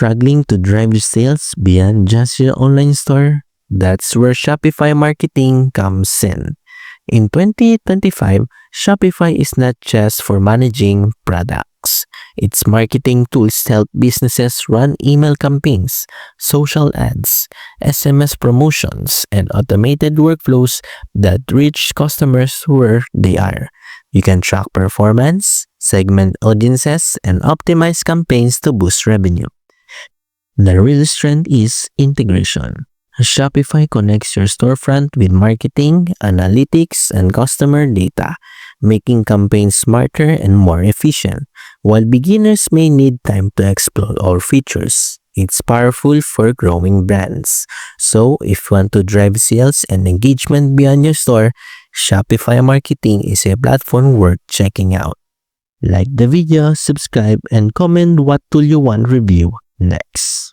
Struggling to drive sales beyond just your online store? That's where Shopify marketing comes in. In 2025, Shopify is not just for managing products. Its marketing tools help businesses run email campaigns, social ads, SMS promotions, and automated workflows that reach customers where they are. You can track performance, segment audiences, and optimize campaigns to boost revenue. The real strength is integration. Shopify connects your storefront with marketing, analytics, and customer data, making campaigns smarter and more efficient. While beginners may need time to explore all features, it's powerful for growing brands. So, if you want to drive sales and engagement beyond your store, Shopify marketing is a platform worth checking out. Like the video, subscribe, and comment what tool you want review next.